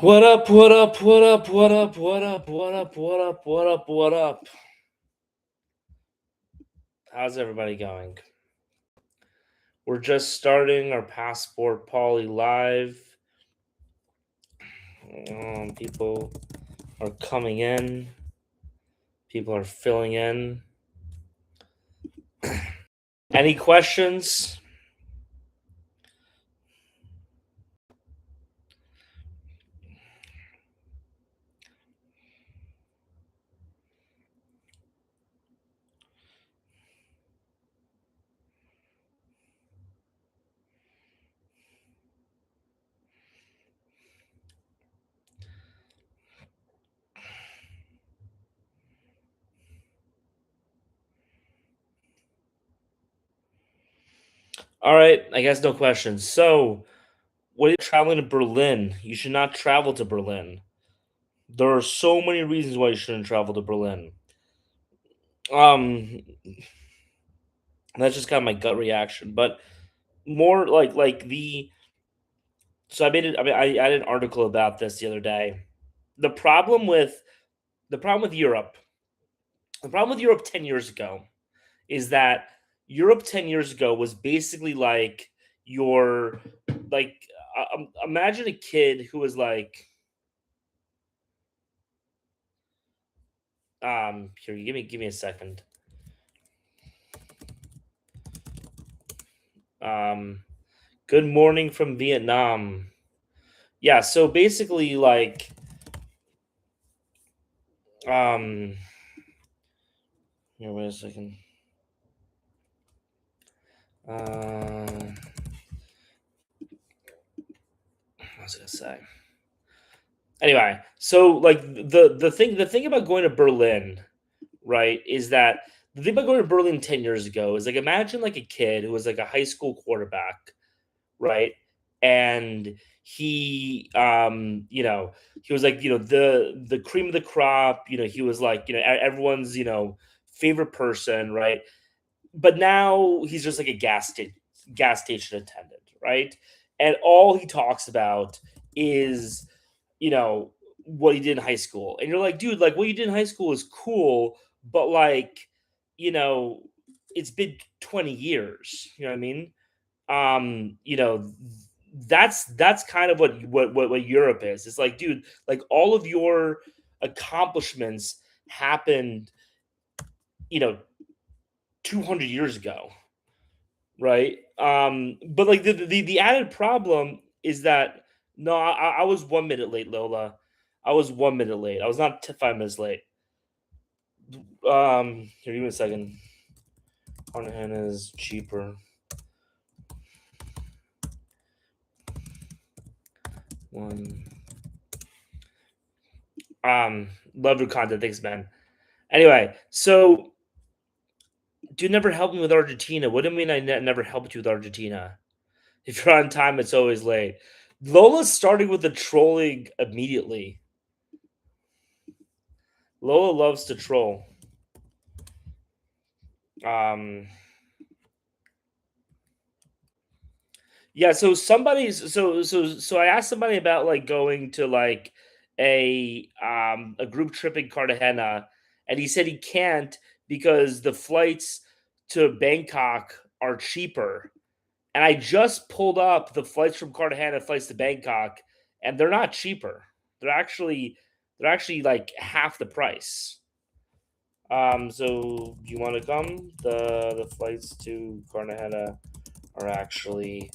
What up? What up? What up? What up? What up? What up? What up? What up? What up? How's everybody going? We're just starting our Passport Paulie live. People are coming in. People are filling in. Any questions? All right, I guess no questions. So, what are you traveling to Berlin? You should not travel to Berlin. There are so many reasons why you shouldn't travel to Berlin. Um, that's just kind of my gut reaction, but more like the so I made it. I mean, I did an article about this the other day. The problem with the problem with Europe, the problem with Europe 10 years ago is that Europe 10 years ago was basically like your like imagine a kid who was like here give me a second. Um Good morning from Vietnam. Yeah, so basically like um here wait a second. Uh what was I gonna say? Anyway, so like the thing about going to Berlin, right, is that the thing about going to Berlin 10 years ago is like imagine like a kid who was like a high school quarterback, right? And he was like, the cream of the crop, he was like, everyone's, favorite person, right? But now he's just like a gas station attendant, right? And all he talks about is what he did in high school. And you're like, dude, like what you did in high school is cool, but like, you know, it's been 20 years. You know what I mean? Um, you know, that's kind of what Europe is. It's like, dude, like all of your accomplishments happened, you know, 200 years ago, right? But like the added problem is that no, I was 1 minute late, Lola. I was 1 minute late. I was not 5 minutes late. Here, give me a second. Carnahan is cheaper. One. Love your content. Thanks, man. Anyway, so dude never helped me with Argentina. What do you mean I never helped you with Argentina? If you're on time, it's always late. Lola's starting with the trolling immediately. Lola loves to troll. Um, yeah. So I asked somebody about like going to like a group trip in Cartagena, and he said he can't because the flights to Bangkok are cheaper. And I just pulled up the flights from Cartagena, flights to Bangkok, and they're not cheaper. They're actually like half the price. So do you want to come? The flights to Cartagena are actually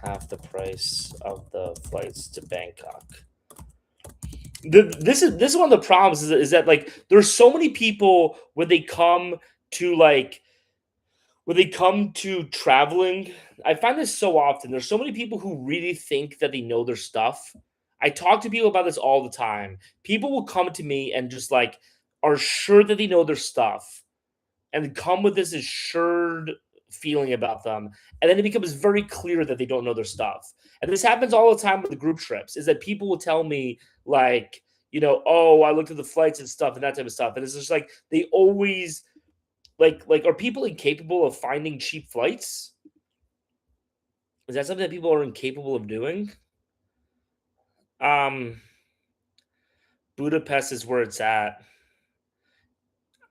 half the price of the flights to Bangkok. This is one of the problems is that like there's so many people to like when they come to traveling. I find this so often. There's so many people who really think that they know their stuff. I talk to people about this all the time. People will come to me and just like are sure that they know their stuff and come with this assured feeling about them. And then it becomes very clear that they don't know their stuff. And this happens all the time with the group trips, is that people will tell me, like, oh, I looked at the flights and stuff and that type of stuff. And it's just like they always are people incapable of finding cheap flights? Is that something that people are incapable of doing? Um, Budapest is where it's at.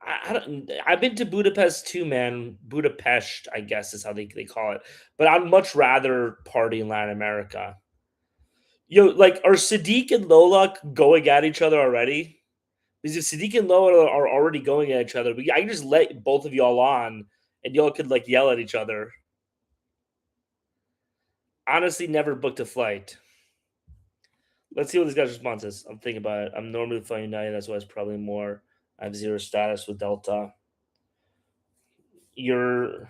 I've been to Budapest too, man. Budapest, I guess, is how they call it. But I'd much rather party in Latin America. Yo, like, are Sadiq and Lola going at each other already? Because if Sadiq and Lola are already going at each other, I can just let both of y'all on, and y'all could like yell at each other. Honestly, never booked a flight. Let's see what this guy's response is. I'm thinking about it. I'm normally flying United, that's why it's probably more. I have zero status with Delta. You're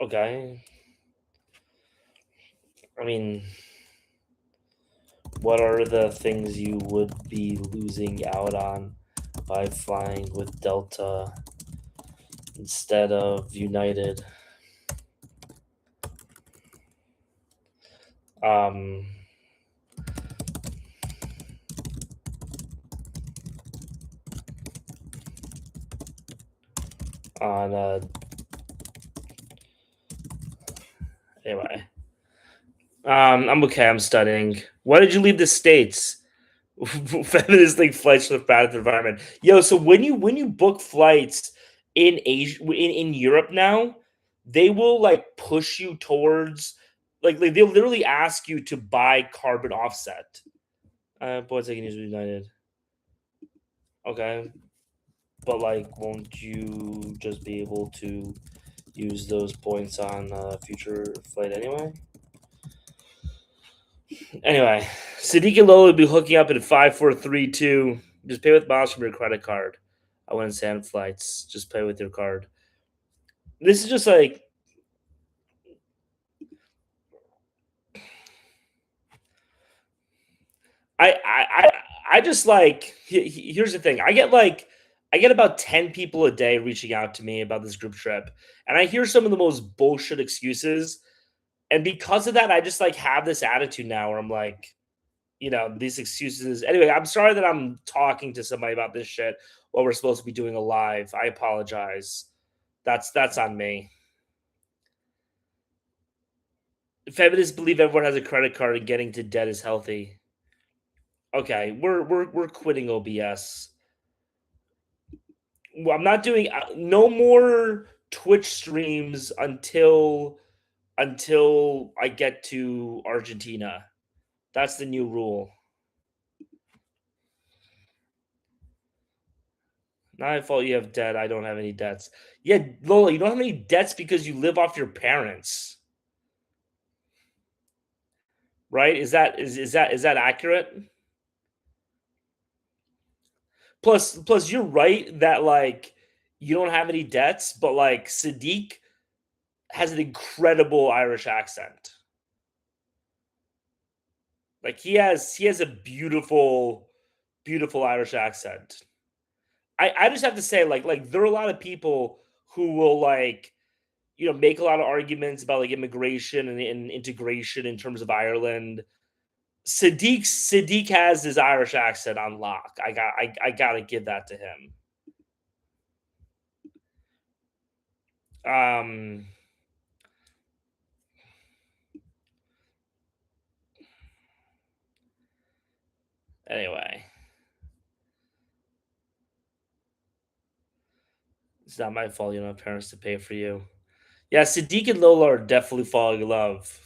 okay. I mean, what are the things you would be losing out on by flying with Delta instead of United? Um, on anyway, I'm okay. I'm studying. Why did you leave the states? Feminist like flights for the path environment. Yo, so when you book flights in Asia in Europe now, they will like push you towards like they'll literally ask you to buy carbon offset. Boys I can use United. Okay. But like won't you just be able to use those points on a future flight anyway? Anyway, Sadiq and Lola will be hooking up in 5432. Just pay with miles from your credit card. I wouldn't say on flights. Just pay with your card. This is just like I just like here's the thing. I get about 10 people a day reaching out to me about this group trip. And I hear some of the most bullshit excuses. And because of that, I just like have this attitude now where I'm like, these excuses. Anyway, I'm sorry that I'm talking to somebody about this shit while we're supposed to be doing a live. I apologize. That's on me. Feminists believe everyone has a credit card and getting to debt is healthy. Okay, we're quitting OBS. Well, I'm not doing no more Twitch streams until I get to Argentina. That's the new rule. Not my fault you have debt. I don't have any debts. Yeah, Lola, you don't have any debts because you live off your parents. Right? Is that accurate? Plus you're right that like you don't have any debts, but like Sadiq has an incredible Irish accent. Like he has a beautiful Irish accent. I just have to say like there are a lot of people who will like make a lot of arguments about like immigration and integration in terms of Ireland. Sadiq has his Irish accent on lock. I gotta give that to him. Um anyway, it's not my fault you don't have parents to pay for you. Yeah, Sadiq and Lola are definitely falling in love.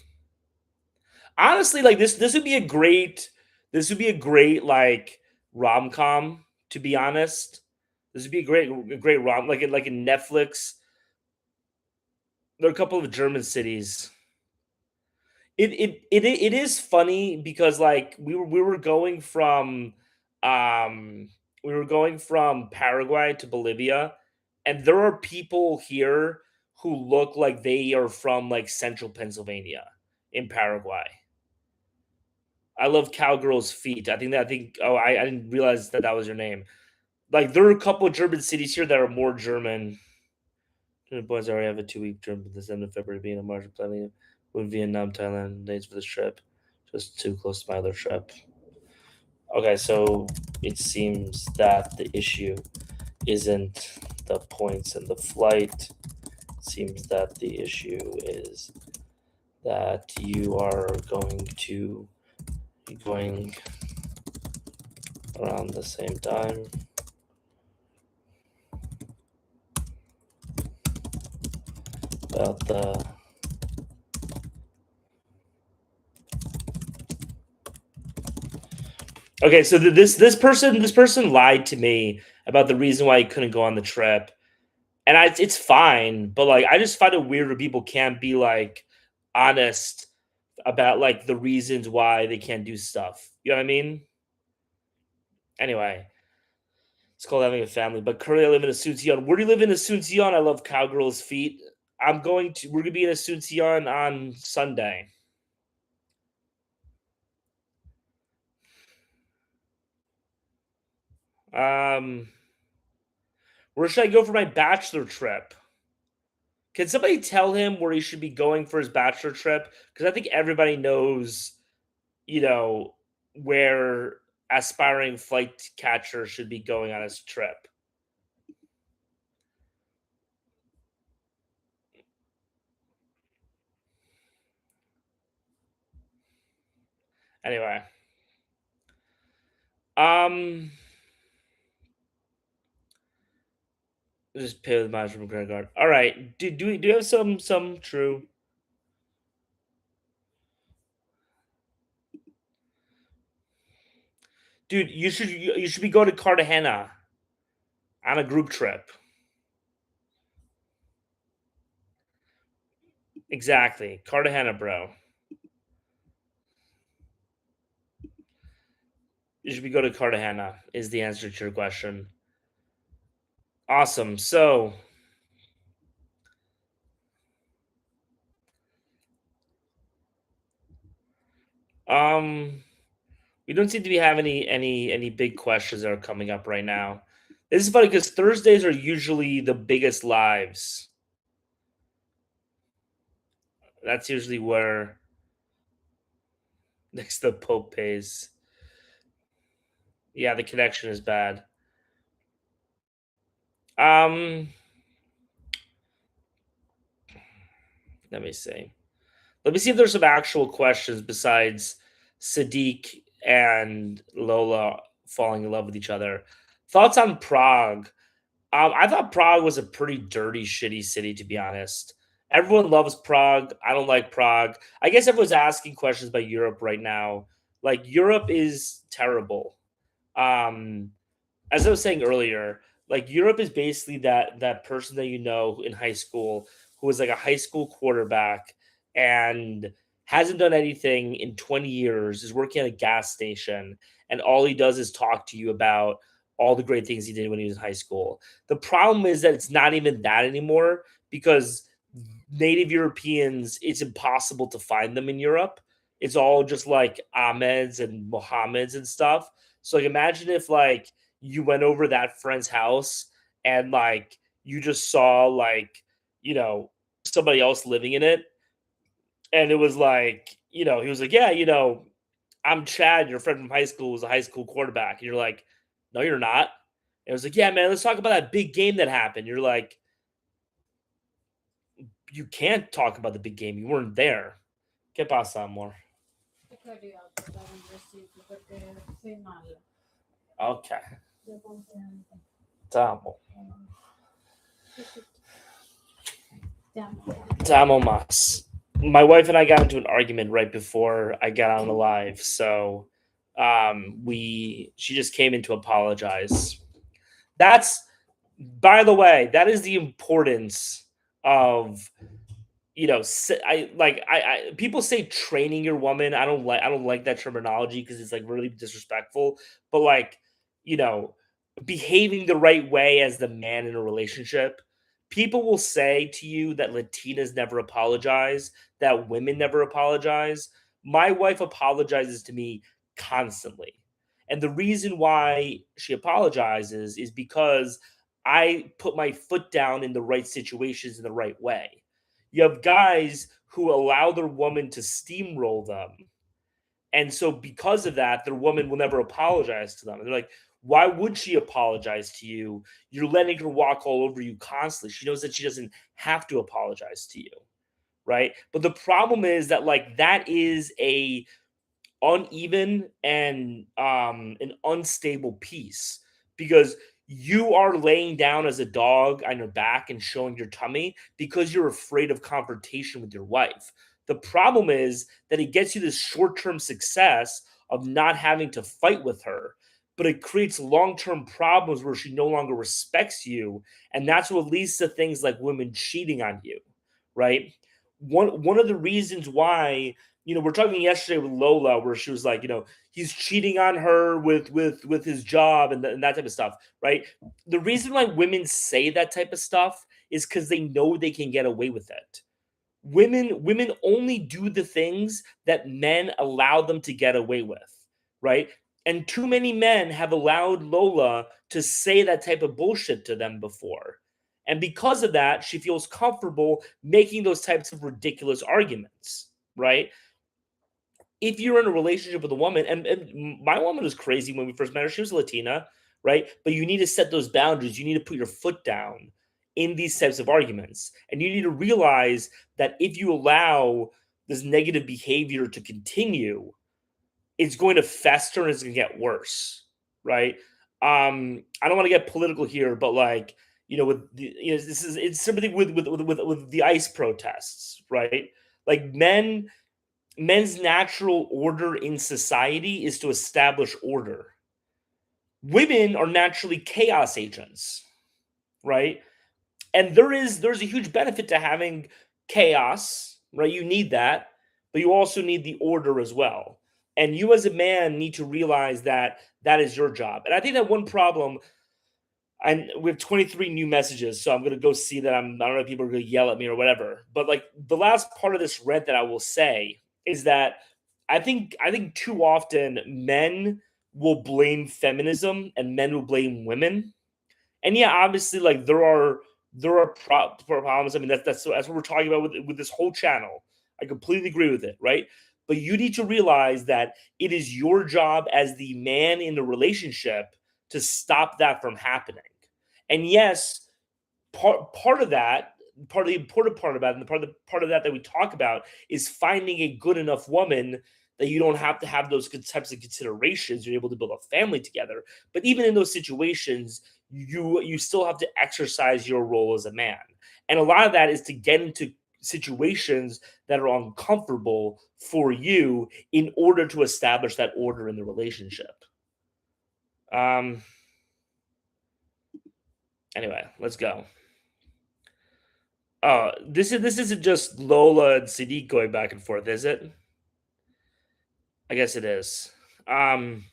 Honestly, like this would be a great like rom com. To be honest, this would be a great rom like a Netflix. There are a couple of German cities. It is funny because like um we were going from Paraguay to Bolivia, and there are people here who look like they are from like central Pennsylvania in Paraguay. I love Cowgirl's Feet. I think oh I didn't realize that was your name. Like there are a couple of German cities here that are more German. The boys already have a 2 week trip at the end of February, being a March planning with Vietnam, Thailand dates for this trip. Just too close to my other trip. Okay, so it seems that the issue isn't the points in the flight. It seems that the issue is that you are going around the same time. About the Okay, so this person lied to me about the reason why he couldn't go on the trip, and it's fine, but like I just find it weird when people can't be like honest about like the reasons why they can't do stuff. You know what I mean? Anyway, it's called having a family. But currently, I live in Asuncion. Where do you live in Asuncion? I love cowgirls' feet. We're gonna be in Asuncion on Sunday. Um, where should I go for my bachelor trip? Can somebody tell him where he should be going for his bachelor trip? Because I think everybody knows, you know, where aspiring flight catcher should be going on his trip. Anyway, um, just pay with miles from credit card. All right, do you have some true? Dude, you should be going to Cartagena on a group trip. Exactly, Cartagena, bro. You should be going to Cartagena. Is the answer to your question? Awesome. So, um, we don't seem to be having any big questions that are coming up right now. This is funny because Thursdays are usually the biggest lives. That's usually where next the Pope pays. Yeah, the connection is bad. Um, let me see. Let me see if there's some actual questions besides Sadiq and Lola falling in love with each other. Thoughts on Prague? I thought Prague was a pretty dirty, shitty city, to be honest. Everyone loves Prague. I don't like Prague. I guess everyone's asking questions about Europe right now. Like Europe is terrible. Um, as I was saying earlier, like Europe is basically that person that you know in high school who was like a high school quarterback and hasn't done anything in 20 years, is working at a gas station, and all he does is talk to you about all the great things he did when he was in high school. The problem is that it's not even that anymore because native Europeans, it's impossible to find them in Europe. It's all just like Ahmeds and Mohammeds and stuff. So like imagine if like you went over that friend's house and like you just saw like, you know, somebody else living in it. And it was like, he was like, yeah, I'm Chad, your friend from high school was a high school quarterback. And you're like, no, you're not. And it was like, yeah, man, let's talk about that big game that happened. You're like, you can't talk about the big game. You weren't there. ¿Qué pasa, amor? Okay. Tamo. Tamo mas. My wife and I got into an argument right before I got on the live. So she just came in to apologize. That's, by the way, that is the importance of, people say training your woman. I don't like that terminology because it's like really disrespectful. But like, you know, behaving the right way as the man in a relationship. People will say to you that Latinas never apologize, that women never apologize. My wife apologizes to me constantly. And the reason why she apologizes is because I put my foot down in the right situations in the right way. You have guys who allow their woman to steamroll them. And so, because of that, their woman will never apologize to them. And they're like, why would she apologize to you? You're letting her walk all over you constantly. She knows that she doesn't have to apologize to you. right? But the problem is that like that is a uneven and an unstable piece because you are laying down as a dog on your back and showing your tummy because you're afraid of confrontation with your wife. The problem is that it gets you this short-term success of not having to fight with her, but it creates long-term problems where she no longer respects you, and that's what leads to things like women cheating on you, right? One of the reasons why, we're talking yesterday with Lola, where she was like, he's cheating on her with his job and that type of stuff, right? The reason why women say that type of stuff is because they know they can get away with it. Women only do the things that men allow them to get away with, right? And too many men have allowed Lola to say that type of bullshit to them before. And because of that, she feels comfortable making those types of ridiculous arguments, right? If you're in a relationship with a woman, and my woman was crazy when we first met her, she was Latina, right? But you need to set those boundaries. You need to put your foot down in these types of arguments. And you need to realize that if you allow this negative behavior to continue, it's going to fester and it's going to get worse, right? I don't want to get political here, but like, with this is it's something with the ICE protests, right? Like men's natural order in society is to establish order. Women are naturally chaos agents, right? And there's a huge benefit to having chaos, right? You need that, but you also need the order as well. And you as a man need to realize that that is your job. And I think that one problem, and we have 23 new messages, so I'm gonna go see that. I don't know if people are gonna yell at me or whatever. But like the last part of this rant that I will say is that I think too often men will blame feminism and men will blame women. And yeah, obviously, like there are problems. I mean, that's what we're talking about with this whole channel. I completely agree with it, right? But you need to realize that it is your job as the man in the relationship to stop that from happening. And yes, part of that, part of the important part about it, and the part of that we talk about is finding a good enough woman that you don't have to have those types of considerations. You're able to build a family together. But even in those situations, you still have to exercise your role as a man. And a lot of that is to get into situations that are uncomfortable for you in order to establish that order in the relationship. Um anyway, let's go. This isn't just Lola and Sadiq going back and forth, is it? I guess it is. Um,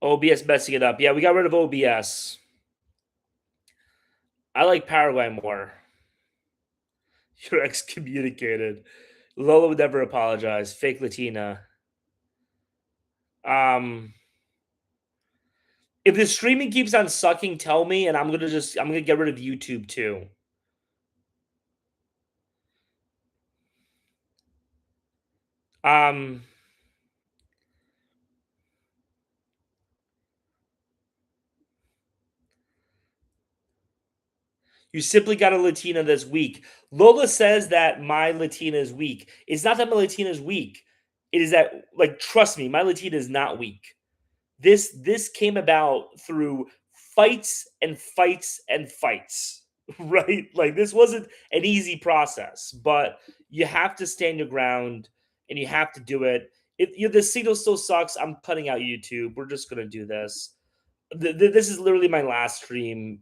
OBS messing it up. Yeah, we got rid of OBS. I like Paraguay more. You're excommunicated. Lola would never apologize. Fake Latina. Um, if the streaming keeps on sucking, tell me, and I'm gonna get rid of YouTube too. Um, You simply got a Latina that's weak. Lola says that my Latina is weak. It's not that my Latina is weak. It is that, like, trust me, my Latina is not weak. This came about through fights and fights and fights, right? Like this wasn't an easy process, but you have to stand your ground and you have to do it. The signal still sucks. I'm cutting out YouTube. We're just gonna do this. This is literally my last stream